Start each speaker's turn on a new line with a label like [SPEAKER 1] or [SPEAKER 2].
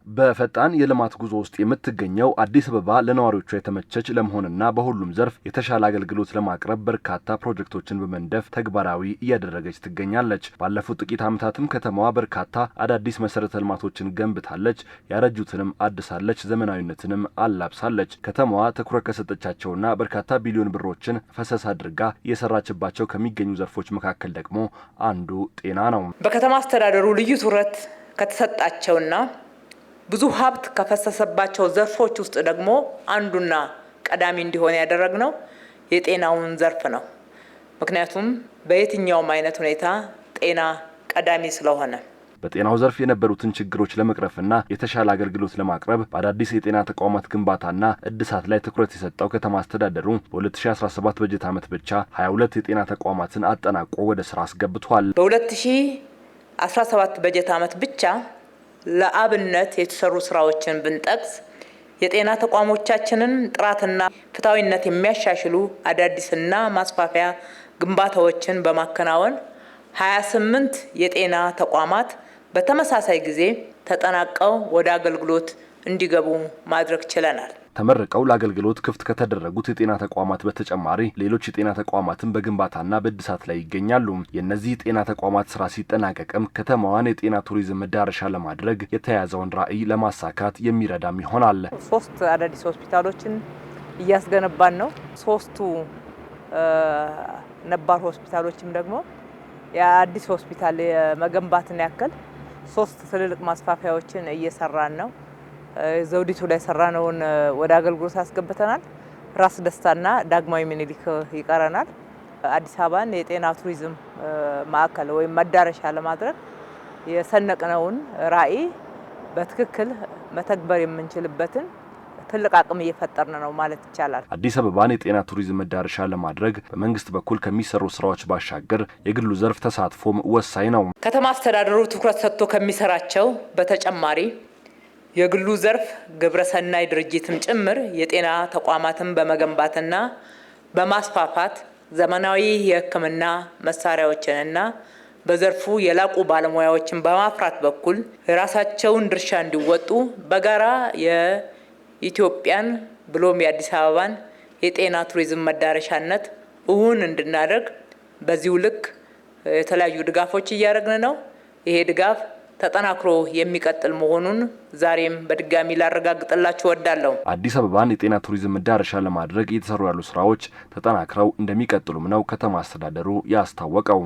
[SPEAKER 1] በፈጣን የልማት ጉዞ ውስጥ የምትገኘው አዲስ አበባ ለነዋሪዎቿ የተመቸች ለመሆንና በሁሉም ዘርፍ የተሻለ አገልግሎት ለማቅረብ በርካታ ፕሮጀክቶችን በመንደፍ ተግባራዊ እያደረገች ትገኛለች። ባለፉት ጥቂት ዓመታትም ከተማዋ በርካታ አዳዲስ መሰረተ ልማቶችን ገንብታለች፣ ያረጁትንም አድሳለች፣ ዘመናዊነትንም አላብሳለች። ከተማዋ ትኩረት ከሰጠቻቸውና በርካታ ቢሊዮን ብሮችን ፈሰስ አድርጋ እየሰራችባቸው ከሚገኙ ዘርፎች መካከል ደግሞ አንዱ ጤና ነው።
[SPEAKER 2] በከተማ አስተዳደሩ ልዩ ትኩረት ከተሰጣቸውና ብዙ ሀብት ከፈሰሰባቸው ዘርፎች ውስጥ ደግሞ አንዱና ቀዳሚ እንዲሆን ያደረግነው የጤናውን ዘርፍ ነው። ምክንያቱም በየትኛውም አይነት ሁኔታ ጤና ቀዳሚ ስለሆነ
[SPEAKER 1] በጤናው ዘርፍ የነበሩትን ችግሮች ለመቅረፍና የተሻለ አገልግሎት ለማቅረብ በአዳዲስ የጤና ተቋማት ግንባታና እድሳት ላይ ትኩረት የሰጠው ከተማ አስተዳደሩ በ2017 በጀት ዓመት ብቻ 22 የጤና ተቋማትን አጠናቆ ወደ ስራ አስገብቷል።
[SPEAKER 2] በ2017 በጀት ዓመት ብቻ ለአብነት የተሰሩ ስራዎችን ብንጠቅስ የጤና ተቋሞቻችንን ጥራትና ፍትሃዊነት የሚያሻሽሉ አዳዲስና ማስፋፊያ ግንባታዎችን በማከናወን 28 የጤና ተቋማት በተመሳሳይ ጊዜ ተጠናቀው ወደ አገልግሎት እንዲገቡ ማድረግ ችለናል።
[SPEAKER 1] ተመርቀው ለአገልግሎት ክፍት ከተደረጉት የጤና ተቋማት በተጨማሪ ሌሎች የጤና ተቋማትን በግንባታና በእድሳት ላይ ይገኛሉ። የእነዚህ የጤና ተቋማት ስራ ሲጠናቀቅም ከተማዋን የጤና ቱሪዝም መዳረሻ ለማድረግ የተያዘውን ራዕይ ለማሳካት የሚረዳም ይሆናል።
[SPEAKER 2] 3 አዳዲስ ሆስፒታሎችን እያስገነባን ነው። 3ቱ ነባር ሆስፒታሎችም ደግሞ የአዲስ ሆስፒታል የመገንባትን ያክል 3 ትልልቅ ማስፋፊያዎችን እየሰራን ነው። ዘውዲቱ ላይ ሰራነውን ወደ አገልግሎት አስገብተናል። ራስ ደስታና ዳግማዊ ምኒልክ ይቀረናል። አዲስ አበባን የጤና ቱሪዝም ማዕከል ወይም መዳረሻ ለማድረግ የሰነቅነውን ራዕይ በትክክል መተግበር የምንችልበትን ትልቅ አቅም እየፈጠርን ነው ማለት ይቻላል።
[SPEAKER 1] አዲስ አበባን የጤና ቱሪዝም መዳረሻ ለማድረግ በመንግስት በኩል ከሚሰሩ ስራዎች ባሻገር የግሉ ዘርፍ ተሳትፎም ወሳኝ ነው።
[SPEAKER 2] ከተማ አስተዳደሩ ትኩረት ሰጥቶ ከሚሰራቸው በተጨማሪ የግሉ ዘርፍ ግብረሰናይ ድርጅትም ጭምር የጤና ተቋማትን በመገንባትና በማስፋፋት ዘመናዊ የሕክምና መሳሪያዎችንና በዘርፉ የላቁ ባለሙያዎችን በማፍራት በኩል የራሳቸውን ድርሻ እንዲወጡ በጋራ የኢትዮጵያን ብሎም የአዲስ አበባን የጤና ቱሪዝም መዳረሻነት እውን እንድናደርግ በዚሁ ልክ የተለያዩ ድጋፎች እያደረግን ነው። ይሄ ድጋፍ ተጠናክሮ የሚቀጥል መሆኑን ዛሬም በድጋሚ ላረጋግጥላችሁ እወዳለሁ።
[SPEAKER 1] አዲስ አበባን የጤና ቱሪዝም መዳረሻ ለማድረግ እየተሰሩ ያሉ ስራዎች ተጠናክረው እንደሚቀጥሉም ነው ከተማ አስተዳደሩ ያስታወቀው።